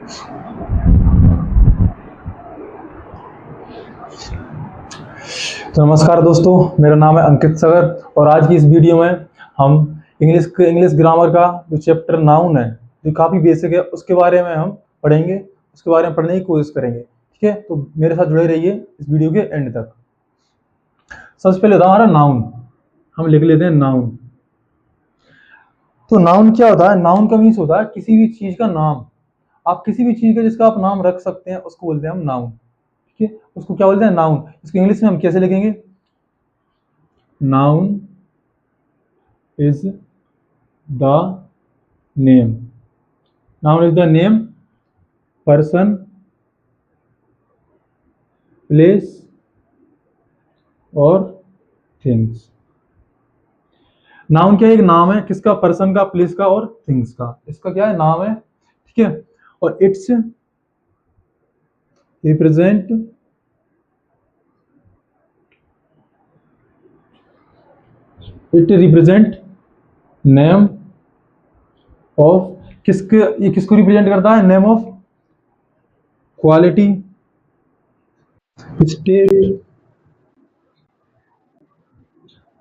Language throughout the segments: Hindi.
तो नमस्कार दोस्तों, मेरा नाम है अंकित सगर और आज की इस वीडियो में हम इंग्लिश ग्रामर का जो चैप्टर नाउन है, जो काफ़ी बेसिक है, उसके बारे में हम पढ़ेंगे, उसके बारे में पढ़ने की कोशिश करेंगे। ठीक है, तो मेरे साथ जुड़े रहिए इस वीडियो के एंड तक। सबसे पहले होता है हमारा नाउन। हम लिख लेते हैं नाउन। तो नाउन क्या होता है? नाउन का मीन्स होता है किसी भी चीज़ का नाम। आप किसी भी चीज़ का जिसका आप नाम रख सकते हैं उसको बोलते हैं हम नाउन। ठीक है, उसको क्या बोलते हैं? नाउन। इसको इंग्लिश में हम कैसे लिखेंगे? Noun is the name. Noun is the name, person, place और things. नाउन क्या एक नाम है, किसका? पर्सन का, प्लेस का और थिंग्स का। इसका क्या है? नाम है। ठीक है, और इट्स रिप्रेजेंट नेम ऑफ, ये किसको रिप्रेजेंट करता है? Name of quality, state,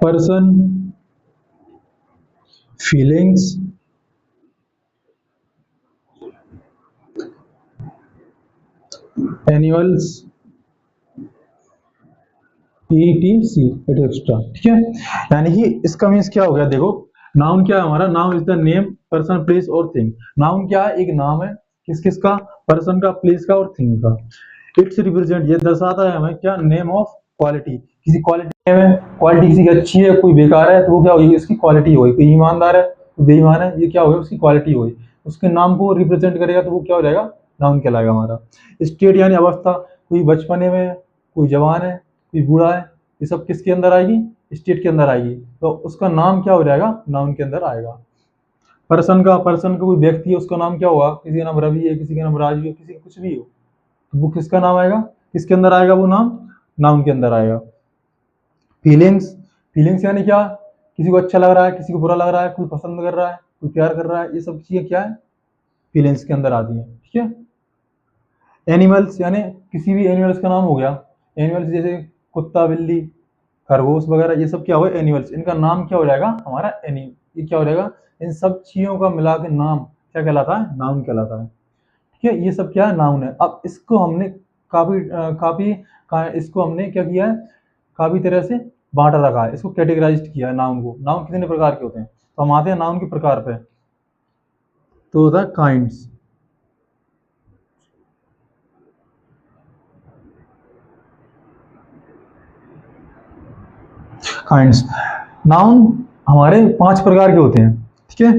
person, feelings, animals, ETC extra. ठीक है, यानी कि इसका मीन्स क्या हो गया? देखो, नाउन क्या है हमारा? Noun is the name, person, place और थिंग। नाउन क्या है? एक नाम है, किसका? पर्सन का, प्लेस का और थिंग का। इट्स रिप्रेजेंट, ये दर्शाता है हमें क्या? Name of quality. किसी क्वालिटी में, क्वालिटी किसी की अच्छी है, कोई बेकार है, तो वो क्या होगी? इसकी क्वालिटी होगी। कोई ईमानदार है, कोई बेईमान है, ये क्या होगा? उसकी क्वालिटी होगी। उसके नाम को रिप्रेजेंट करेगा तो वो क्या हो जाएगा? नाउन कहलाएगा हमारा। स्टेट यानी अवस्था, कोई बचपने में, कोई जवान है, कोई बूढ़ा है, ये सब किसके अंदर आएगी? स्टेट के अंदर आएगी, तो उसका नाम क्या हो जाएगा? नाउन के अंदर आएगा। पर्सन का कोई व्यक्ति है, उसका नाम क्या होगा? किसी का नाम रवि है, किसी का नाम राजू है, किसी का कुछ भी हो, तो वो किसका नाम आएगा? किसके अंदर आएगा वो नाम? नाउन के अंदर आएगा। फीलिंग्स यानी क्या? किसी को अच्छा लग रहा है, किसी को बुरा लग रहा है, कोई पसंद कर रहा है, कोई प्यार कर रहा है, ये सब चीजें क्या है? फीलिंग्स के अंदर आती है। ठीक है। एनिमल्स यानी किसी भी एनिमल्स का नाम हो गया। एनिमल्स जैसे कुत्ता, बिल्ली, खरगोश वगैरह, ये सब क्या हो? एनिमल्स। इनका नाम क्या हो जाएगा? हमारा ये क्या हो जाएगा? इन सब चीजों का मिला के नाम क्या कहलाता है? नाउन कहलाता है। ठीक है, ये सब क्या है? नाउन है। अब इसको हमने इसको हमने क्या किया है? काफी तरह से बांटा रखा है, इसको कैटेगराइज किया है नाउन को। नाउन कितने प्रकार के होते हैं? तो हम आते हैं नाउन के प्रकार पे। तो होता है काइंड्स। काइंड्स नाउन हमारे 5 प्रकार के होते हैं। ठीक है,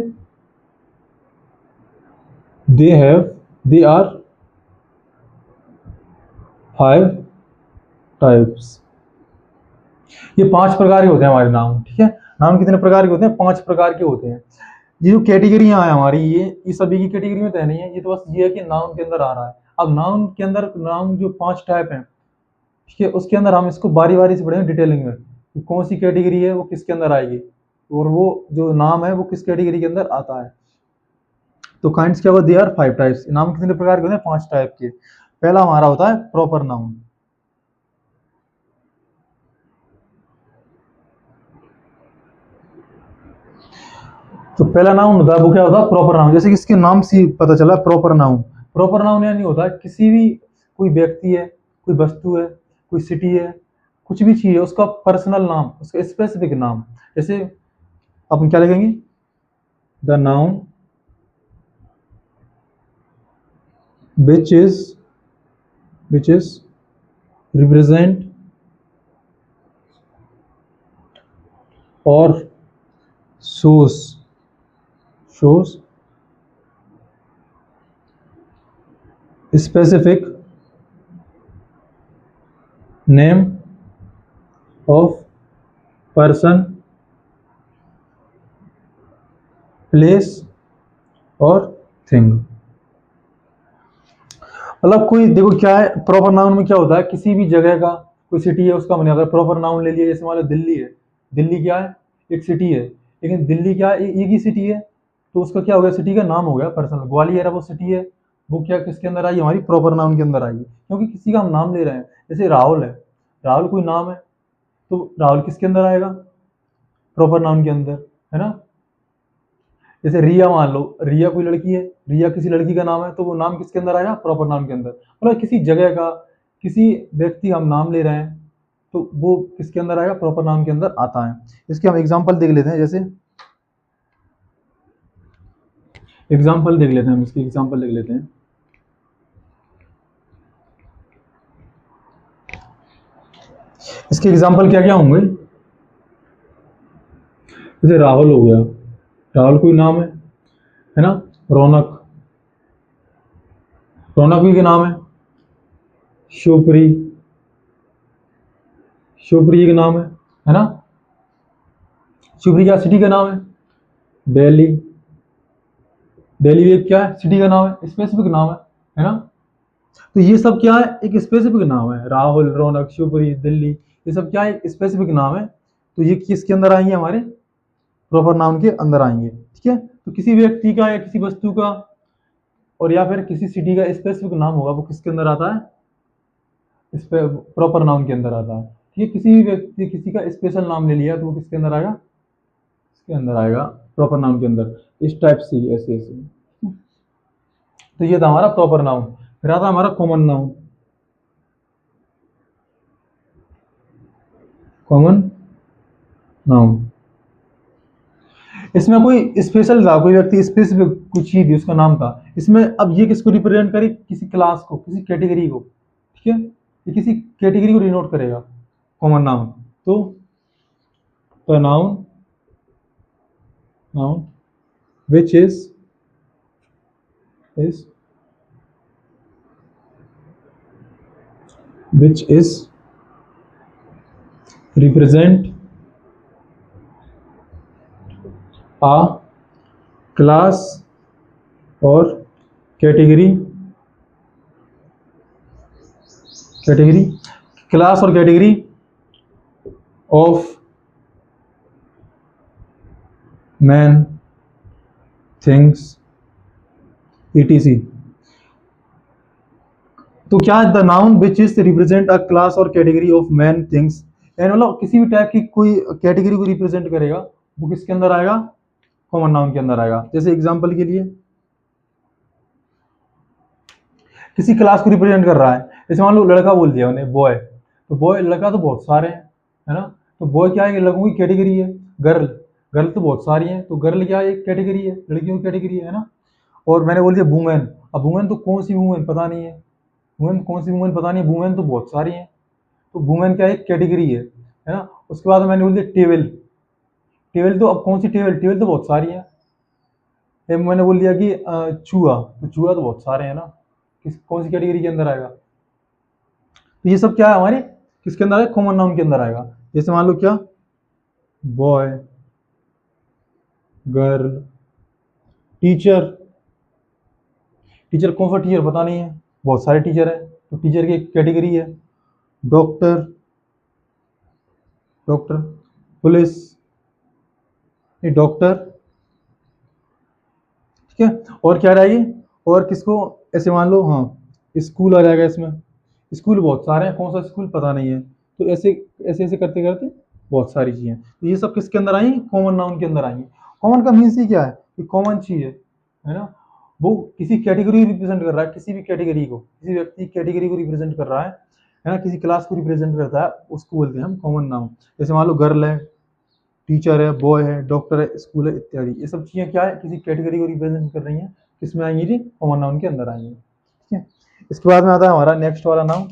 दे आर 5 टाइप्स। ये 5 प्रकार के होते हैं हमारे नाउन। ठीक है, नाउन कितने प्रकार के होते हैं? 5 प्रकार के होते हैं। ये जो कैटेगरियां हैं हमारी, ये सभी की कैटेगरी में तो नहीं है, ये तो बस ये है कि नाउन के अंदर आ रहा है। अब नाउन के अंदर, नाउन जो 5 टाइप हैं, ठीक है, उसके अंदर हम इसको बारी बारी से पढ़ेंगे डिटेलिंग में कि कौन सी कैटेगरी है वो किसके अंदर आएगी और वो जो नाम है वो किस कैटेगरी के अंदर आता है। तो काइंड्स क्या हुआ? They are 5 types. नाम कितने प्रकार के होते हैं? 5 टाइप के। पहला हमारा होता है प्रॉपर नाउन। तो पहला नाउन होता है वो क्या होता है? Proper noun. जैसे कि इसके नाम से पता चला, प्रॉपर नाउन। प्रॉपर नाउन यानी होता है किसी भी, कोई व्यक्ति है, कोई वस्तु है, कोई सिटी है, कुछ भी चीज है, उसका पर्सनल नाम, उसका स्पेसिफिक नाम। जैसे अपन क्या लिखेंगे? The noun which is represent or shows specific name of person, place और थिंग। मतलब कोई, देखो क्या है प्रॉपर नाउन में? क्या होता है किसी भी जगह का, कोई सिटी है उसका मैंने अगर प्रॉपर नाउन ले लिया, जैसे मान लो दिल्ली है। दिल्ली क्या है? एक सिटी है, लेकिन दिल्ली क्या है? एक ही सिटी है, तो उसका क्या हो गया? सिटी का नाम हो गया पर्सनल। ग्वालियर है वो सिटी है, वो क्या किसके अंदर आई, हमारी प्रॉपर नाउन के अंदर आई, क्योंकि किसी का हम नाम ले रहे हैं। जैसे राहुल है, राहुल कोई नाम है, तो राहुल किसके अंदर आएगा, प्रॉपर नाउन के अंदर, है ना। जैसे रिया, मान लो रिया कोई लड़की है, रिया किसी लड़की का नाम है, तो वो नाम किसके अंदर आएगा, प्रॉपर नाउन के अंदर। मतलब किसी जगह का, किसी व्यक्ति का हम नाम ले रहे हैं, तो वो किसके अंदर आएगा, प्रॉपर नाउन के अंदर आता है। इसके हम एग्जाम्पल देख लेते हैं, जैसे एग्जाम्पल देख लेते हैं, हम इसकी एग्जाम्पल देख लेते हैं। इसके एग्जाम्पल क्या क्या होंगे, जैसे राहुल हो गया, राहुल कोई नाम है ना। रौनक, रौनक भी के नाम है। शिवप्री, शिवप्री का नाम है ना। शिवप्री क्या सिटी का नाम है। दिल्ली, दिल्ली भी एक क्या है, सिटी का नाम है, स्पेसिफिक नाम है ना। तो ये सब क्या है, एक स्पेसिफिक नाम है। राहुल, रौनक, शिवपुरी, दिल्ली, ये सब क्या है, एक स्पेसिफिक नाम है। तो ये किसके अंदर आएंगे, हमारे प्रॉपर नाउन के अंदर आएंगे, ठीक है। तो किसी व्यक्ति का या किसी वस्तु का और या फिर किसी सिटी का स्पेसिफिक नाम होगा, वो किसके अंदर आता है, इस पे प्रॉपर नाउन के अंदर आता है, ठीक है। किसी भी व्यक्ति किसी का स्पेशल नाम ले लिया, तो वो किसके अंदर आएगा, इसके अंदर आएगा, प्रॉपर नाउन के अंदर। इस टाइप से ऐसे ऐसे। तो ये था हमारा प्रॉपर नाउन। फिर आता हमारा कॉमन नाउन। कॉमन नाउन, इसमें कोई स्पेशल था, कोई व्यक्ति स्पेसिफिक कुछ चीज थी, उसका नाम था इसमें। अब ये किसको रिप्रेजेंट करे, किसी क्लास को, किसी कैटेगरी को, ठीक है। ये किसी कैटेगरी को डिनोट करेगा, कॉमन नाउन। तो noun, noun which is which is represent a class or category, class or category of man, things, etc. तो क्या है, the noun which is represent a class और कैटेगरी ऑफ मैन थिंग्स, यानी मतलब किसी भी टाइप की कोई कैटेगरी को रिप्रेजेंट करेगा, वो किसके अंदर आएगा, कॉमन नाउन के अंदर आएगा। जैसे एग्जांपल के लिए किसी क्लास को रिप्रेजेंट कर रहा है, जैसे मान लो लड़का बोल दिया उन्हें बॉय, तो बॉय, लड़का तो बहुत सारे हैं, है ना। तो बॉय क्या है, लड़कों की कैटेगरी है। गर्ल, गर्ल तो बहुत सारी हैं, तो गर्ल क्या है, एक कैटेगरी है, लड़कियों की कैटेगरी है ना। और मैंने बोल दिया वुमेन, अब वुमेन तो कौन सी वुमेन पता नहीं है, वुमेन कौन सी वुमेन पता नहीं, वुमेन तो बहुत सारी हैं। तो वुमेन क्या एक कैटेगरी है ना। उसके बाद मैंने बोल दिया टेबल, टेबल तो अब कौन सी टेबल, टेबल तो बहुत सारी है। फिर मैंने बोल दिया कि चूहा, तो चूहा तो बहुत सारे हैं ना, किस कौन सी कैटेगरी के अंदर आएगा। तो ये सब क्या है, हमारे किसके अंदर आएगा, कॉमन नाउन के अंदर आएगा। जैसे मान लो क्या, बॉय, गर्ल, टीचर, टीचर कौन सा टीचर पता नहीं है, बहुत सारे टीचर है, तो टीचर की एक कैटेगरी है। डॉक्टर, डॉक्टर, पुलिस, डॉक्टर, ठीक है। और क्या रहेगी, और किसको, ऐसे मान लो, हाँ स्कूल आ जाएगा इसमें। स्कूल बहुत सारे हैं, कौन सा स्कूल पता नहीं है। तो ऐसे ऐसे ऐसे करते करते बहुत सारी चीजें, तो ये सब किसके अंदर आएंगी, कॉमन नाउन के अंदर आएंगी। कॉमन का मीन्स ही क्या है, कि कॉमन चीज है ना। वो किसी कैटेगरी रिप्रेजेंट कर रहा है, किसी भी कैटेगरी को, किसी व्यक्ति कैटेगरी को रिप्रेजेंट कर रहा है ना, किसी क्लास को रिप्रेजेंट करता है, उसको बोलते हैं हम कॉमन नाउन। जैसे मान लो गर्ल है, टीचर है, बॉय है, डॉक्टर है, स्कूल है, इत्यादि। ये सब चीजें क्या है, किसी कैटेगरी को रिप्रेजेंट कर रही हैं, किसमें आएंगी जी, कॉमन नाउन के अंदर आएंगी, ठीक है। इसके बाद में आता है हमारा नेक्स्ट वाला नाउन,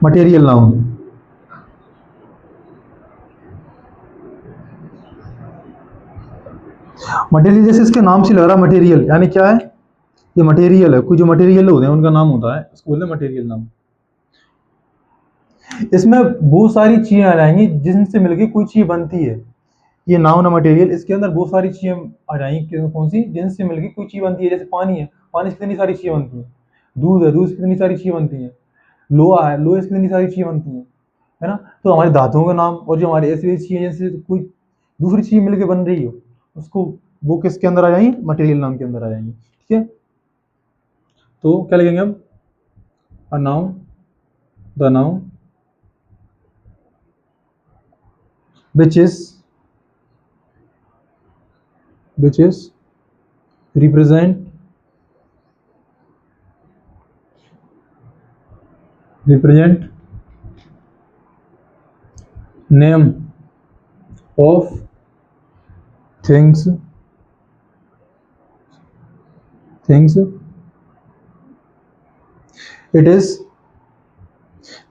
मटेरियल नाउन। मटेरियल, जैसे इसके नाम से लग रहा है मटेरियल, यानी क्या है, ये मटेरियल है, कोई जो मटेरियल होते हैं उनका नाम होता है, इसको बोलते हैं मटेरियल नाउन। इसमें बहुत सारी चीजें आ जाएंगी जिनसे मिलकर कोई चीज बनती है। ये नाउन है मटेरियल, इसके अंदर बहुत सारी चीजें आ जाएंगी, कौन सी, जिनसे मिलकर कोई चीज बनती है। जैसे पानी है, पानी से कितनी सारी चीजें बनती हैं। दूध है, दूध से कितनी सारी चीजें बनती हैं। लोहा है, लोहे से कितनी सारी चीजें बनती हैं, है ना। तो हमारे धातुओं का नाम और जो हमारी ऐसी चीजें जैसे कोई दूसरी चीज मिलकर बन रही हो उसको, वो किसके अंदर आ जाएंगी, मटेरियल नाउन के अंदर आ जाएंगी। ठीक है, तो क्या लिखेंगे हम, a noun, the noun which is represent name of things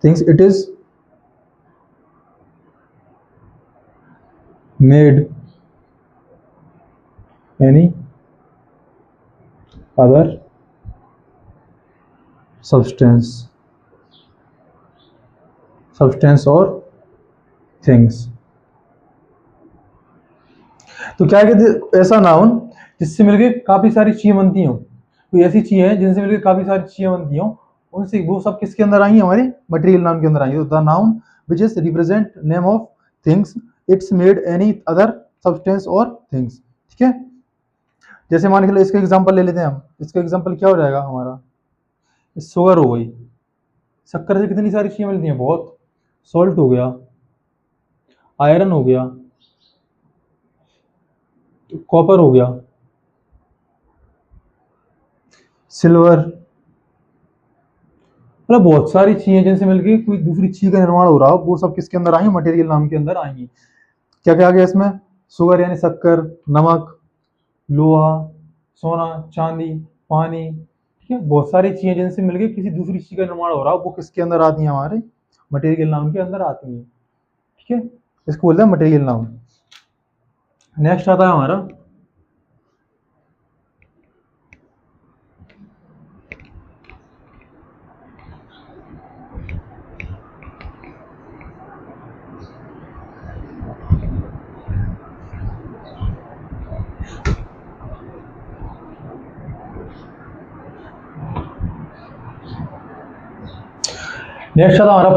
it is made any other substance or things। तो क्या कहते, ऐसा नाउन जिससे मिलके काफी सारी चीजें बनती हो, कोई ऐसी चीजें हैं जिनसे मिलकर काफी सारी चीजें बनती हो, उनसे वो सब किसके अंदर आएंगी, हमारे मटेरियल नाउन के अंदर आएंगी। तो the noun which is represent name of things it's made any other substance और थिंग्स। ठीक है, जैसे मान के चलो इसका एग्जांपल ले लेते हैं हम। इसका एग्जांपल क्या हो जाएगा हमारा, शुगर हो गई, शक्कर से कितनी सारी चीजें मिलती हैं, बहुत। सॉल्ट हो गया, आयरन हो गया, कॉपर हो गया, सिल्वर, मतलब बहुत सारी चीजें जिनसे मिलकर कोई दूसरी चीज का निर्माण हो रहा हो, वो सब किसके अंदर आएंगे, मटेरियल नाम के अंदर आएंगी। क्या क्या आ गया इसमें, शुगर यानी शक्कर, नमक, लोहा, सोना, चांदी, पानी। ठीक है, बहुत सारी चीजें जिनसे मिलकर किसी दूसरी चीज का निर्माण हो रहा हो, वो किसके अंदर आती हैं, हमारे मटेरियल नाम के अंदर आती हैं। ठीक है, इसको बोलते हैं मटेरियल नाउन। नेक्स्ट आता है हमारा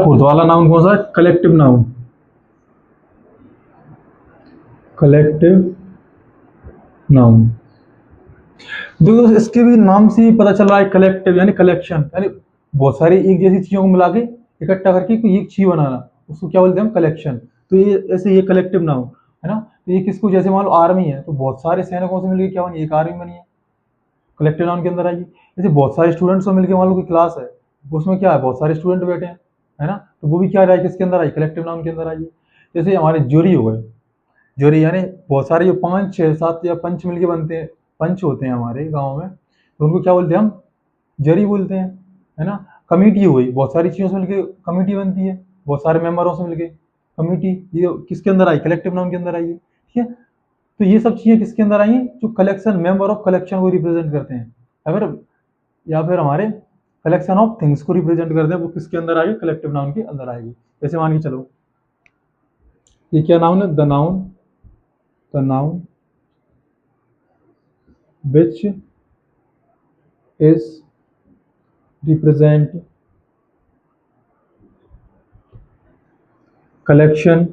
फोर्थ वाला नाउन कौन सा है, कलेक्टिव नाउन। कलेक्टिव नाउन, देखो इसके भी नाम से ही पता चल रहा है, कलेक्टिव यानी कलेक्शन, यानी बहुत सारी एक जैसी चीजों को मिला के इकट्ठा करके कोई एक चीज बनाना, उसको क्या बोलते हैं हम, कलेक्शन। तो ये ऐसे ये कलेक्टिव नाउन है ना। तो ये किसको, जैसे मान लो आर्मी है, तो बहुत सारे सैनिकों से मिलकर क्या बनी, एक आर्मी बनी है, कलेक्टिव नाउन के अंदर आएगी। जैसे बहुत सारे स्टूडेंट्स से मिलकर मान लो कोई क्लास है, उसमें क्या है, बहुत सारे स्टूडेंट बैठे हैं, है ना, तो वो भी क्या रहा है, किसके अंदर आई, कलेक्टिव नाउन के अंदर आई। जैसे हमारे ज्यूरी हो गए, ज्यूरी यानी बहुत सारे जो 5, 6, 7 या पंच मिलके बनते हैं, पंच होते हैं हमारे गाँव में, तो उनको क्या बोलते हैं हम, जरी बोलते हैं, है ना। कमेटी हो गई, बहुत सारी चीज़ों से मिलके कमेटी बनती है, बहुत सारे मेंबरों से मिलके कमेटी, ये किसके अंदर आई, कलेक्टिव नाउन के अंदर आई है। ठीक है, तो ये सब चीज़ें किसके अंदर आई हैं, जो कलेक्शन, मेंबर ऑफ कलेक्शन को रिप्रेजेंट करते हैं, या फिर हमारे कलेक्शन ऑफ थिंग्स को रिप्रेजेंट करते हैं, वो किसके अंदर आएगी, कलेक्टिव नाउन के अंदर आएगी। जैसे मान के चलो ये क्या नाउन है, the noun which is represent collection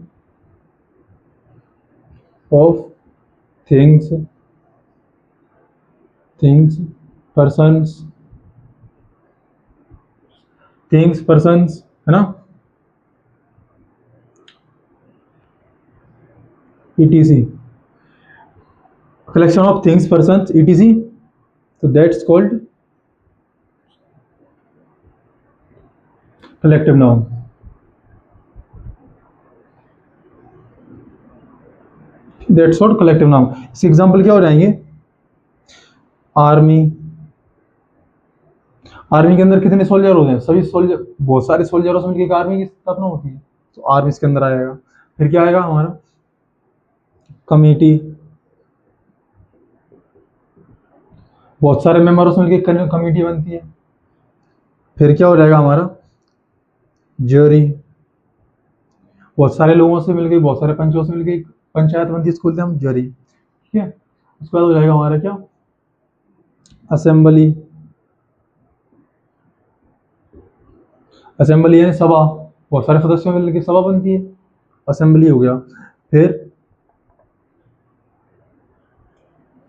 of things, persons, है ना, etc, collection of things, persons, etc, so that's called collective noun। That's what collective noun. इसके एग्जांपल क्या हो जाएंगे, आर्मी, आर्मी के अंदर कितने सोल्जर होते हैं, सभी सोल्जर, बहुत सारे सोल्जरों से मिलकर एक आर्मी की स्थापना होती है, तो आर्मी इसके अंदर आएगा। फिर क्या आएगा हमारा, कमेटी, बहुत सारे मेंबरों से मिलकर कमेटी बनती है। फिर क्या हो जाएगा हमारा, ज्यूरी, बहुत सारे लोगों से मिलकर, बहुत सारे पंचों से मिलकर पंचायत बनती है, इसको बोलते हैं हम ज्यूरी। ठीक है, उसके बाद हो जाएगा हमारा क्या, असेंबली, असेंबली यानी सभा, बहुत सारे सदस्यों मिलकर सभा बनती है, असेंबली हो गया। फिर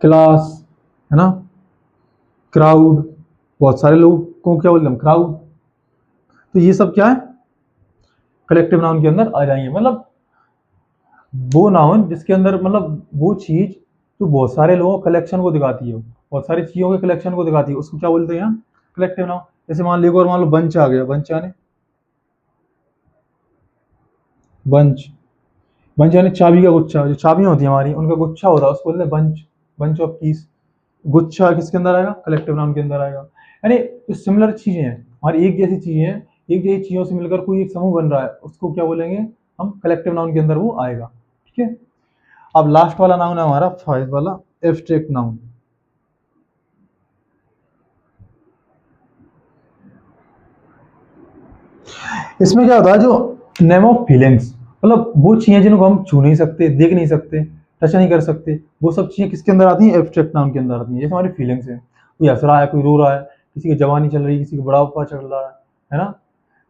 क्लास, है ना, क्राउड, बहुत सारे लोगों को क्या बोलते हैं, क्राउड। तो ये सब क्या है, कलेक्टिव नाउन के अंदर आ जाएंगे। मतलब वो नाउन जिसके अंदर, मतलब वो चीज जो बहुत सारे लोगों कलेक्शन को दिखाती है, बहुत सारी चीजों के कलेक्शन को दिखाती है, उसको क्या बोलते हैं, कलेक्टिव नाउन। जैसे मान लो, और मान लो बंच आ गया, बंच यानी, बंच, बंच यानी चाबी का गुच्छा, जो चाबियां होती है हमारी उनका गुच्छा होता है, उसको बोलते हैं बंच, बंच ऑफ कीज। गुच्छा किसके अंदर आएगा, कलेक्टिव नाउन के अंदर आएगा। यानी जो सिमिलर चीजें हैं, हमारी एक जैसी चीजें हैं, एक जैसी चीजों से मिलकर कोई एक समूह बन रहा है, उसको क्या बोलेंगे हम, कलेक्टिव नाउन के अंदर वो आएगा। ठीक है। अब लास्ट वाला नाउन है हमारा, फाइव वाला, एब्स्ट्रैक्ट नाउन। इसमें क्या होता है, जो नेम ऑफ फीलिंग्स, मतलब वो चीजें जिनको हम छू नहीं सकते, देख नहीं सकते, टच नहीं कर सकते, वो सब चीजें किसके अंदर आती हैं, एब्स्ट्रैक्ट नाउन के अंदर आती हैं। जैसे हमारी फीलिंग्स है, कोई हंस रहा है, कोई रो रहा है, किसी की जवानी चल रही है, किसी को बुढ़ापा चल रहा है ना,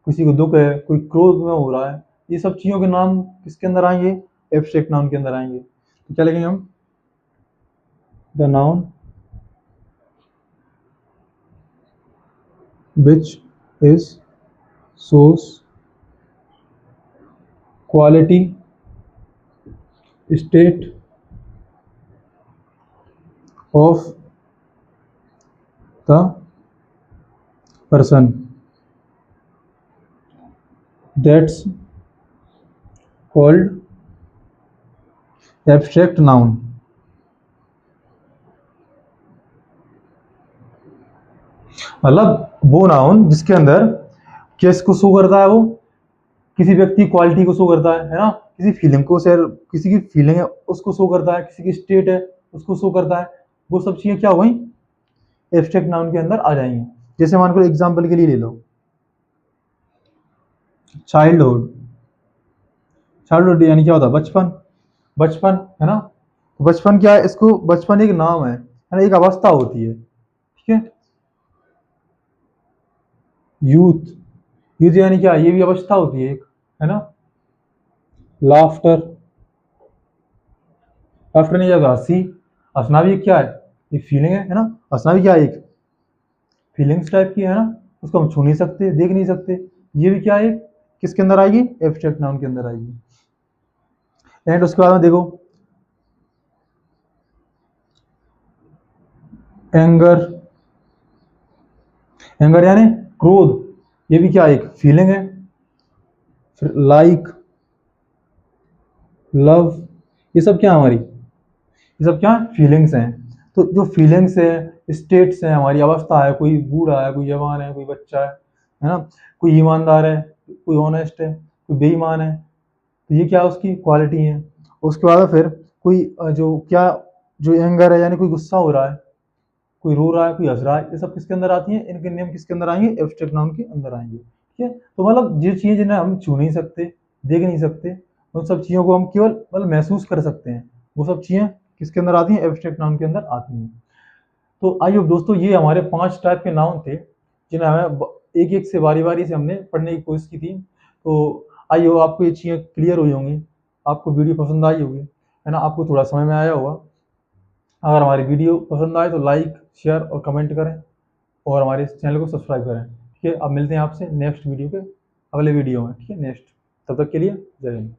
किसी को दुख है, कोई क्रोध में हो रहा है, ये सब चीजों के नाम किसके अंदर आएंगे, एब्स्ट्रैक्ट नाउन के अंदर आएंगे। तो क्या लिखेंगे हम, the noun which is source quality, state of the person, that's called abstract noun। मतलब वो नाउन जिसके अंदर किस को शो करता है, वो किसी व्यक्ति की क्वालिटी को शो करता है ना, किसी फीलिंग को शेयर, किसी की फीलिंग है उसको शो करता है, किसी की स्टेट है उसको शो करता है, वो सब चीजें क्या हो गई, एब्स्ट्रैक्ट नाउन के अंदर आ जाएंगी। जैसे मान लो एग्जांपल के लिए ले लो, चाइल्डहुड, चाइल्डहुड यानी क्या होता है, बचपन, बचपन, है ना। बचपन क्या है, इसको बचपन एक नाम है ना, एक अवस्था होती है। ठीक है। यूथ, यूथ यानी क्या, ये भी अवस्था होती है एक, है ना। लाफ्टर, लाफ्टर नहीं जाता, हंसी, हंसना भी क्या है, एक फीलिंग है ना, हंसना भी क्या है, एक फीलिंग्स टाइप की है ना, उसको हम छू नहीं सकते, देख नहीं सकते, ये भी क्या है, किसके अंदर आएगी, एब्स्ट्रैक्ट नाउन के अंदर आएगी। एंड उसके बाद में देखो, एंगर, एंगर यानी क्रोध, ये भी क्या एक फीलिंग है। फिर लाइक, लव, ये सब क्या हमारी, ये सब क्या फीलिंग्स हैं। तो जो फीलिंग्स है, स्टेट्स हैं, हमारी अवस्था है, कोई बूढ़ा है, कोई जवान है, कोई बच्चा है ना, कोई ईमानदार है, कोई ऑनेस्ट है, कोई बेईमान है, तो ये क्या उसकी क्वालिटी है। उसके बाद फिर कोई जो क्या, जो एंगर है यानी कोई गुस्सा हो रहा है, कोई रो रहा है, कोई हंस रहा है, ये सब किसके अंदर आती हैं, इनके नेम किसके अंदर आएंगे, एब्स्ट्रैक्ट नाउन के अंदर आएंगे। ठीक है। तो मतलब जो चीज़ें जिन्हें हम छू नहीं सकते, देख नहीं सकते, उन सब चीज़ों को हम केवल मतलब महसूस कर सकते हैं, वो सब चीज़ें किसके अंदर आती हैं, एब्स्ट्रैक्ट नाउन के अंदर आती हैं। तो आई होप दोस्तों, ये हमारे 5 टाइप के नाउन थे, जिन्हें हमें एक एक से बारी बारी से हमने पढ़ने की कोशिश की थी। तो आई होप आपको ये चीज़ें क्लियर हुई होंगी, आपको वीडियो पसंद आई होगी, है ना, आपको थोड़ा समझ में आया होगा। अगर हमारी वीडियो पसंद आए तो लाइक, शेयर और कमेंट करें, और हमारे चैनल को सब्सक्राइब करें। ठीक है। अब मिलते हैं आपसे नेक्स्ट वीडियो के अगले वीडियो में। ठीक है, नेक्स्ट, तब तक के लिए जय हिंद।